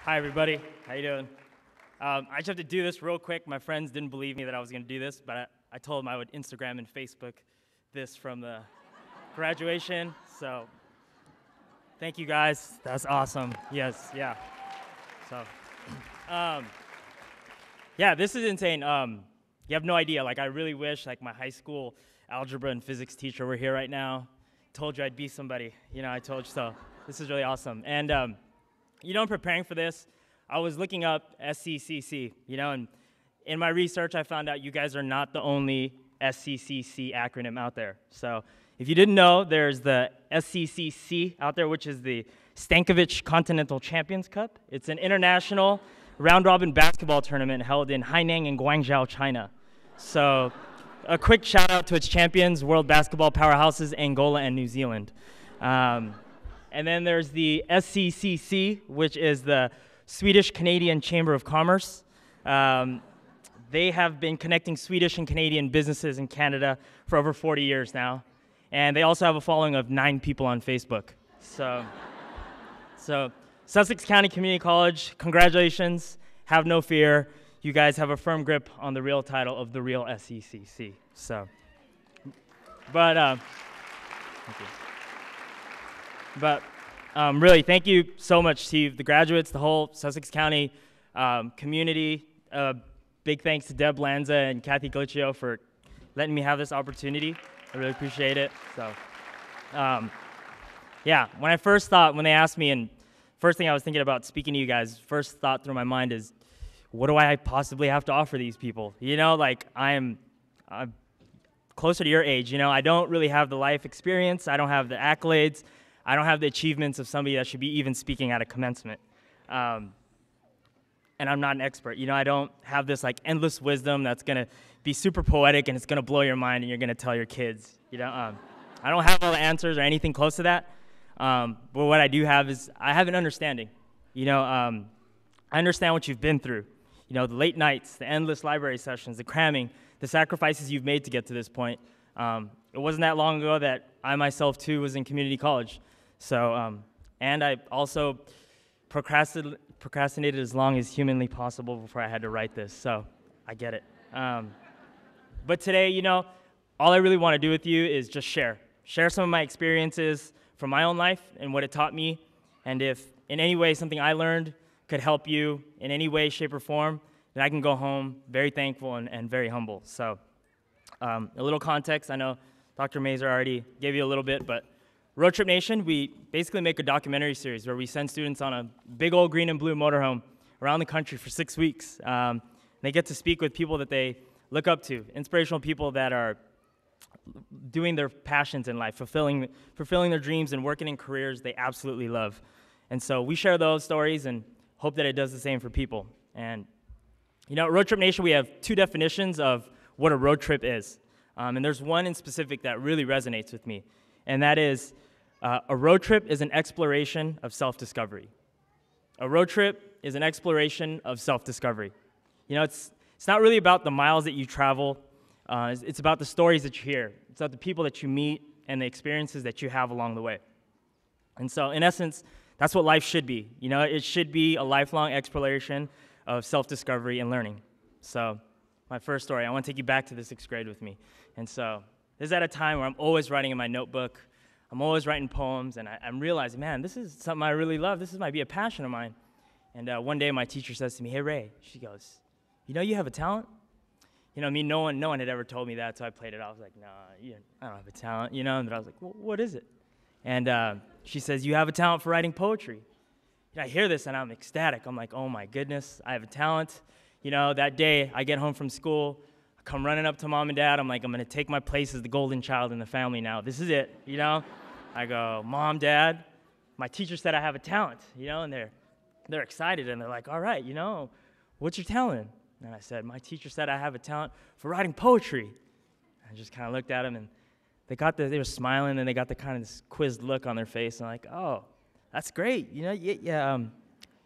Hi, everybody. How you doing? I just have to do this real quick. My friends didn't believe me that I was going to do this, but I told them I would Instagram and Facebook this from the graduation. So thank you, guys. That's awesome. Yes, yeah. So, yeah, this is insane. You have no idea. Like, I really wish, like, my high school algebra and physics teacher were here right now. Told you I'd be somebody. You know, I told you so. This is really awesome. And, you know, in preparing for this, I was looking up SCCC, you know, and in my research, I found out you guys are not the only SCCC acronym out there. So if you didn't know, there's the SCCC out there, which is the Stankovic Continental Champions Cup. It's an international round-robin basketball tournament held in Hainan and Guangzhou, China. So a quick shout-out to its champions, world basketball powerhouses, Angola and New Zealand. And then there's the SCCC, which is the Swedish-Canadian Chamber of Commerce. They have been connecting Swedish and Canadian businesses in Canada for over 40 years now. And they also have a following of 9 people on Facebook. So Sussex County Community College, congratulations. Have no fear. You guys have a firm grip on the real title of the real SCCC. So, but, thank you. But really, thank you so much to the graduates, the whole Sussex County community. Big thanks to Deb Lanza and Kathy Glitchio for letting me have this opportunity. I really appreciate it. So, yeah, when they asked me, and first thing I was thinking about speaking to you guys, first thought through my mind is, what do I possibly have to offer these people? You know, like I'm closer to your age. You know, I don't really have the life experience. I don't have the accolades. I don't have the achievements of somebody that should be even speaking at a commencement. And I'm not an expert. You know, I don't have this like endless wisdom that's going to be super poetic and it's going to blow your mind and you're going to tell your kids. You know, I don't have all the answers or anything close to that. But what I do have is I have an understanding. You know, I understand what you've been through. You know, the late nights, the endless library sessions, the cramming, the sacrifices you've made to get to this point. It wasn't that long ago that I myself, too, was in community college. So, and I also procrastinated as long as humanly possible before I had to write this, so I get it. But today, you know, all I really want to do with you is just share some of my experiences from my own life and what it taught me, and if in any way something I learned could help you in any way, shape, or form, then I can go home very thankful and very humble. So, a little context, I know Dr. Mazer already gave you a little bit, but Roadtrip Nation, we basically make a documentary series where we send students on a big old green and blue motorhome around the country for 6 weeks. They get to speak with people that they look up to, inspirational people that are doing their passions in life, fulfilling their dreams and working in careers they absolutely love. And so we share those stories and hope that it does the same for people. And you know, at Roadtrip Nation, we have 2 definitions of what a road trip is. And there's one in specific that really resonates with me, and that is a road trip is an exploration of self-discovery. A road trip is an exploration of self-discovery. You know, it's not really about the miles that you travel. It's about the stories that you hear. It's about the people that you meet and the experiences that you have along the way. And so, in essence, that's what life should be. You know, it should be a lifelong exploration of self-discovery and learning. So, my first story, I want to take you back to the 6th grade with me. And so, this is at a time where I'm always writing in my notebook. I'm always writing poems, and I'm realizing, man, this is something I really love. This might be a passion of mine. And one day, my teacher says to me, "Hey, Ray," she goes, "You know you have a talent?" You know, I mean, no one had ever told me that, so I played it. I was like, "Nah, I don't have a talent," you know. And I was like, "Well, what is it?" And she says, "You have a talent for writing poetry." And I hear this, and I'm ecstatic. I'm like, "Oh my goodness, I have a talent." You know, that day, I get home from school. Come running up to mom and dad. I'm like, I'm going to take my place as the golden child in the family now. This is it, you know? I go, "Mom, Dad, my teacher said I have a talent," you know? And they're excited, and they're like, "All right, you know, what's your talent?" And I said, "My teacher said I have a talent for writing poetry." I just kind of looked at them, and they were smiling, and they got the kind of this quizzed look on their face. And I'm like, "Oh, that's great. You know,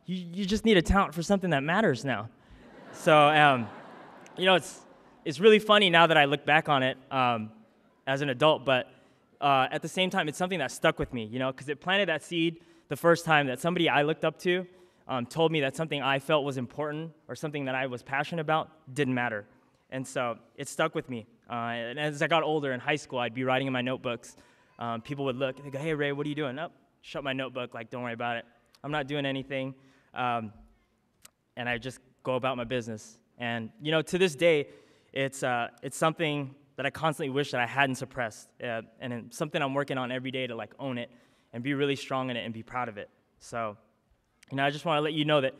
you just need a talent for something that matters now." So, you know, it's really funny now that I look back on it as an adult, but at the same time, it's something that stuck with me, you know, because it planted that seed the first time that somebody I looked up to told me that something I felt was important or something that I was passionate about didn't matter. And so it stuck with me. And as I got older in high school, I'd be writing in my notebooks. People would look and they go, "Hey, Ray, what are you doing?" "Oh, shut my notebook, like, don't worry about it. I'm not doing anything." And I just go about my business. And, to this day, it's something that I constantly wish that I hadn't suppressed. And it's something I'm working on every day to, own it and be really strong in it and be proud of it. So, I just want to let you know that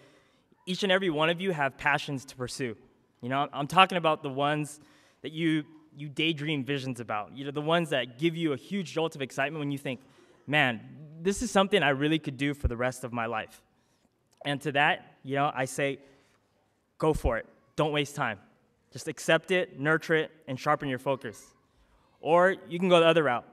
each and every one of you have passions to pursue. I'm talking about the ones that you daydream visions about. The ones that give you a huge jolt of excitement when you think, man, this is something I really could do for the rest of my life. And to that, I say, go for it. Don't waste time. Just accept it, nurture it, and sharpen your focus. Or you can go the other route.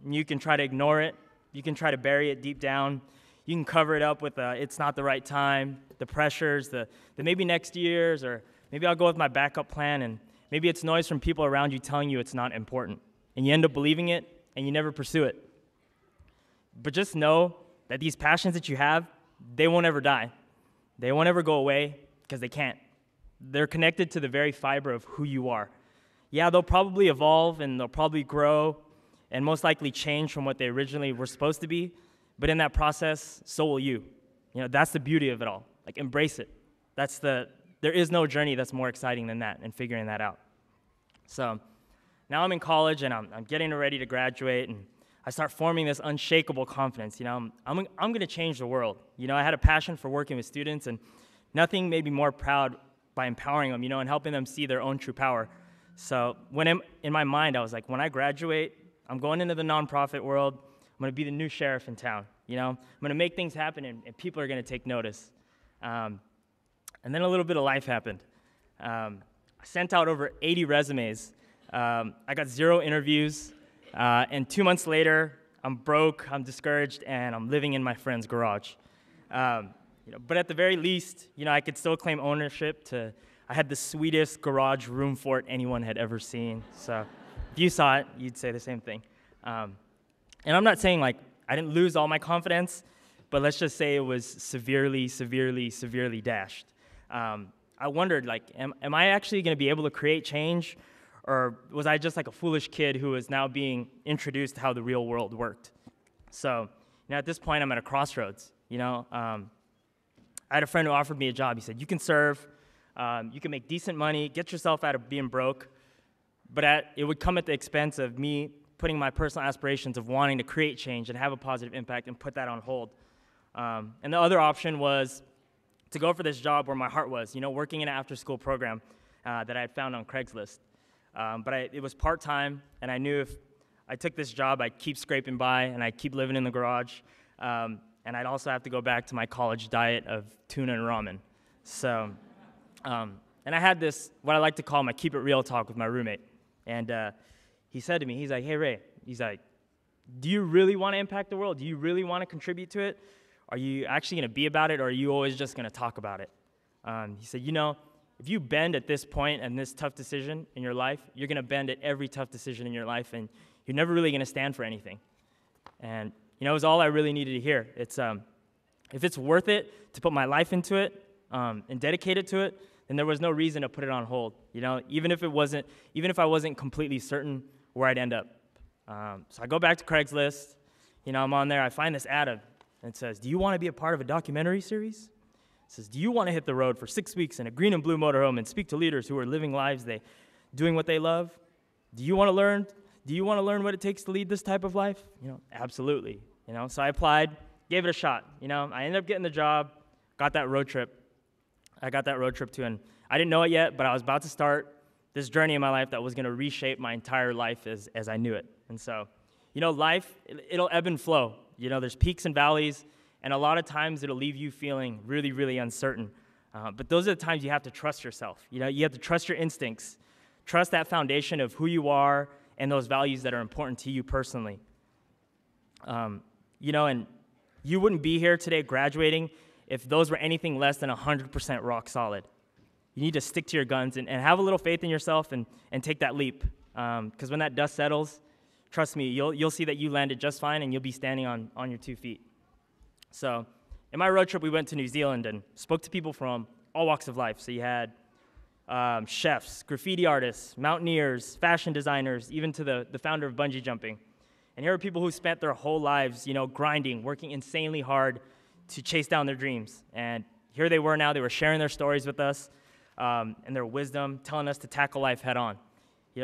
You can try to ignore it. You can try to bury it deep down. You can cover it up with it's not the right time, the pressures, the maybe next year's, or maybe I'll go with my backup plan, and maybe it's noise from people around you telling you it's not important. And you end up believing it, and you never pursue it. But just know that these passions that you have, they won't ever die. They won't ever go away because they can't. They're connected to the very fiber of who you are. Yeah, they'll probably evolve, and they'll probably grow, and most likely change from what they originally were supposed to be. But in that process, so will you. That's the beauty of it all. Embrace it. There is no journey that's more exciting than that and figuring that out. So now I'm in college, and I'm getting ready to graduate, and I start forming this unshakable confidence. I'm going to change the world. I had a passion for working with students, and nothing made me more proud by empowering them, and helping them see their own true power. So in my mind, I was like, when I graduate, I'm going into the nonprofit world. I'm going to be the new sheriff in town. I'm going to make things happen, and people are going to take notice. And then a little bit of life happened. I sent out over 80 resumes. I got 0 interviews. And 2 months later, I'm broke, I'm discouraged, and I'm living in my friend's garage. But at the very least, I could still claim ownership to. I had the sweetest garage room fort anyone had ever seen. So if you saw it, you'd say the same thing. And I'm not saying I didn't lose all my confidence, but let's just say it was severely, severely, severely dashed. I wondered, am I actually going to be able to create change, or was I just a foolish kid who was now being introduced to how the real world worked? So, at this point, I'm at a crossroads. I had a friend who offered me a job. He said, "You can serve, you can make decent money, get yourself out of being broke, but it would come at the expense of me putting my personal aspirations of wanting to create change and have a positive impact and put that on hold." And the other option was to go for this job where my heart was, working in an after-school program that I had found on Craigslist. But it was part-time, and I knew if I took this job, I'd keep scraping by, and I'd keep living in the garage, and I'd also have to go back to my college diet of tuna and ramen. So, and I had this, what I like to call my keep it real talk with my roommate. And he said to me, he's like, "Hey, Ray," he's like, "Do you really want to impact the world? Do you really want to contribute to it? Are you actually going to be about it, or are you always just going to talk about it?" He said, if you bend at this point and this tough decision in your life, you're going to bend at every tough decision in your life, and you're never really going to stand for anything. And, it was all I really needed to hear. It's if it's worth it to put my life into it and dedicate it to it, then there was no reason to put it on hold. Even if I wasn't completely certain where I'd end up. So I go back to Craigslist. I'm on there. I find this ad, and it says, "Do you want to be a part of a documentary series?" It says, "Do you want to hit the road for 6 weeks in a green and blue motorhome and speak to leaders who are living lives doing what they love? Do you want to learn? Do you want to learn what it takes to lead this type of life?" Absolutely. So I applied, gave it a shot. I ended up getting the job, got that road trip. I got that road trip too, and I didn't know it yet, but I was about to start this journey in my life that was going to reshape my entire life as I knew it. And so, life, it'll ebb and flow. There's peaks and valleys. And a lot of times it'll leave you feeling really, really uncertain. But those are the times you have to trust yourself. You have to trust your instincts. Trust that foundation of who you are and those values that are important to you personally. And you wouldn't be here today graduating if those were anything less than 100% rock solid. You need to stick to your guns and have a little faith in yourself and take that leap. Because when that dust settles, trust me, you'll see that you landed just fine and you'll be standing on your 2 feet. So in my road trip, we went to New Zealand and spoke to people from all walks of life. So you had chefs, graffiti artists, mountaineers, fashion designers, even to the founder of bungee jumping. And here are people who spent their whole lives, grinding, working insanely hard to chase down their dreams. And here they were now. They were sharing their stories with us and their wisdom, telling us to tackle life head on.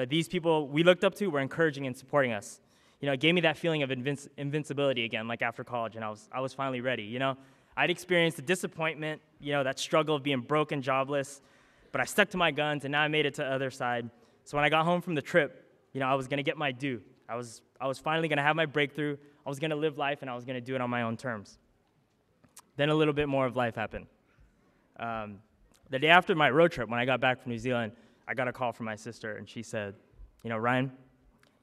These people we looked up to were encouraging and supporting us. It gave me that feeling of invincibility again, like after college, and I was finally ready. I'd experienced the disappointment, that struggle of being broke and jobless, but I stuck to my guns, and now I made it to the other side. So when I got home from the trip, I was going to get my due. I was finally going to have my breakthrough. I was going to live life, and I was going to do it on my own terms. Then a little bit more of life happened. The day after my road trip, when I got back from New Zealand, I got a call from my sister, and she said, Ryan,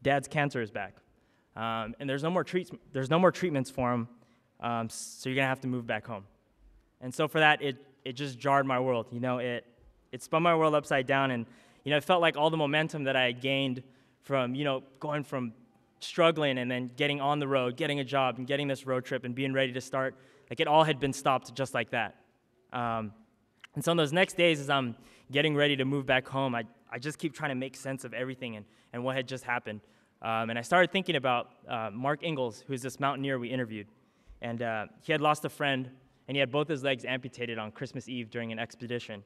Dad's cancer is back, and there's no more treatments for him, so you're going to have to move back home. And so for that, it just jarred my world. It spun my world upside down, and it felt like all the momentum that I had gained from going from struggling and then getting on the road, getting a job, and getting this road trip and being ready to start, like it all had been stopped just like that. And so in those next days, as I'm getting ready to move back home, I just keep trying to make sense of everything and what had just happened. And I started thinking about Mark Ingalls, who's this mountaineer we interviewed. And he had lost a friend, and he had both his legs amputated on Christmas Eve during an expedition.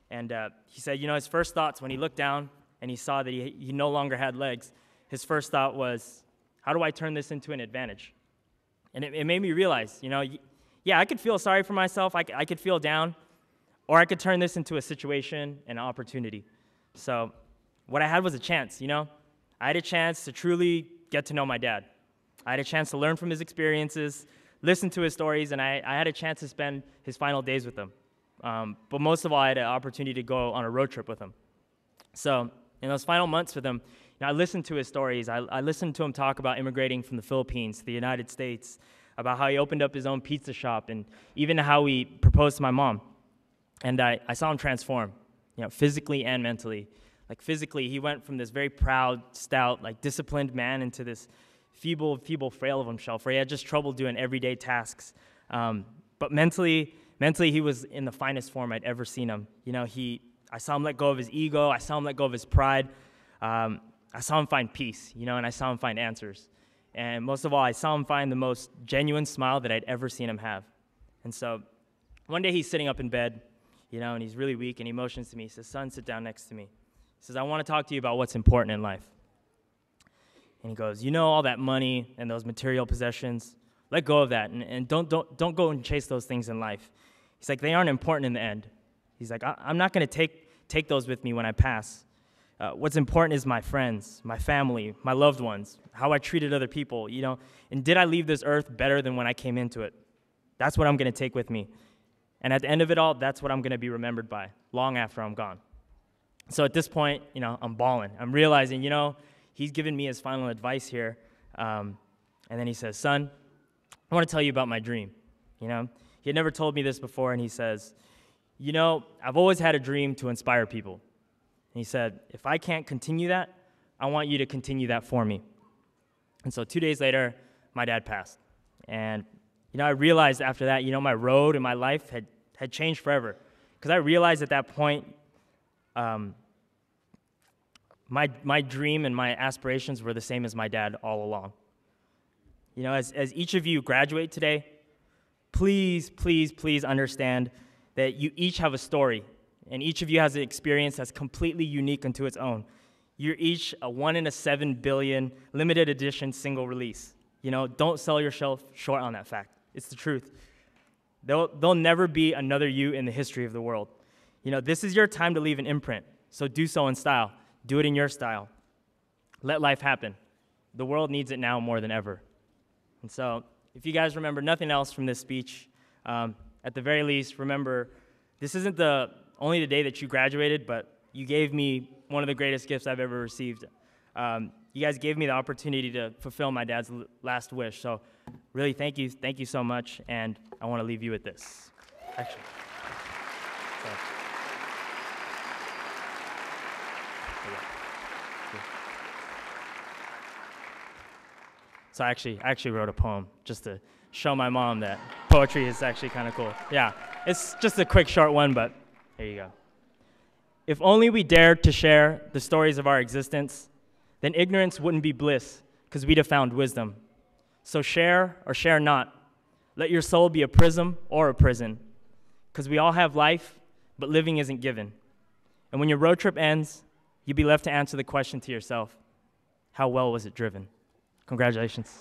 And he said, his first thoughts when he looked down and he saw that he no longer had legs, his first thought was, how do I turn this into an advantage? And it made me realize, yeah, I could feel sorry for myself, I could feel down, or I could turn this into a situation and an opportunity. So what I had was a chance, I had a chance to truly get to know my dad. I had a chance to learn from his experiences, listen to his stories, and I had a chance to spend his final days with him. But most of all, I had an opportunity to go on a road trip with him. So in those final months with him, I listened to his stories. I listened to him talk about immigrating from the Philippines to the United States, about how he opened up his own pizza shop, and even how he proposed to my mom. And I saw him transform, physically and mentally. Like physically, he went from this very proud, stout, disciplined man into this feeble frail of himself, where he had just trouble doing everyday tasks. But mentally, he was in the finest form I'd ever seen him. I saw him let go of his ego. I saw him let go of his pride. I saw him find peace, and I saw him find answers. And most of all, I saw him find the most genuine smile that I'd ever seen him have. And so one day he's sitting up in bed, and he's really weak, and he motions to me. He says, son, sit down next to me. He says, I want to talk to you about what's important in life. And he goes, all that money and those material possessions, let go of that, and don't go and chase those things in life. He's like, they aren't important in the end. He's like, I'm not going to take those with me when I pass. What's important is my friends, my family, my loved ones, how I treated other people, and did I leave this earth better than when I came into it? That's what I'm going to take with me. And at the end of it all, that's what I'm going to be remembered by, long after I'm gone. So at this point, I'm bawling. I'm realizing, he's given me his final advice here. And then he says, son, I want to tell you about my dream. He had never told me this before, and he says, I've always had a dream to inspire people. And he said, if I can't continue that, I want you to continue that for me. And so 2 days later, my dad passed. And, I realized after that, my road and my life had changed forever. Because I realized at that point, my dream and my aspirations were the same as my dad all along. As each of you graduate today, please, please, please understand that you each have a story, and each of you has an experience that's completely unique unto its own. You're each a 1 in a 7 billion limited edition single release. Don't sell yourself short on that fact. It's the truth. There'll never be another you in the history of the world. This is your time to leave an imprint, so do so in style. Do it in your style. Let life happen. The world needs it now more than ever. And so, if you guys remember nothing else from this speech, at the very least, remember, this isn't only the day that you graduated, but you gave me one of the greatest gifts I've ever received. You guys gave me the opportunity to fulfill my dad's last wish. So, really, thank you so much, and I want to leave you with this. Actually. So I actually wrote a poem just to show my mom that poetry is actually kind of cool. Yeah, it's just a quick, short one, but here you go. If only we dared to share the stories of our existence, then ignorance wouldn't be bliss, because we'd have found wisdom. So share or share not. Let your soul be a prism or a prison, because we all have life, but living isn't given. And when your road trip ends, you'll be left to answer the question to yourself, how well was it driven? Congratulations.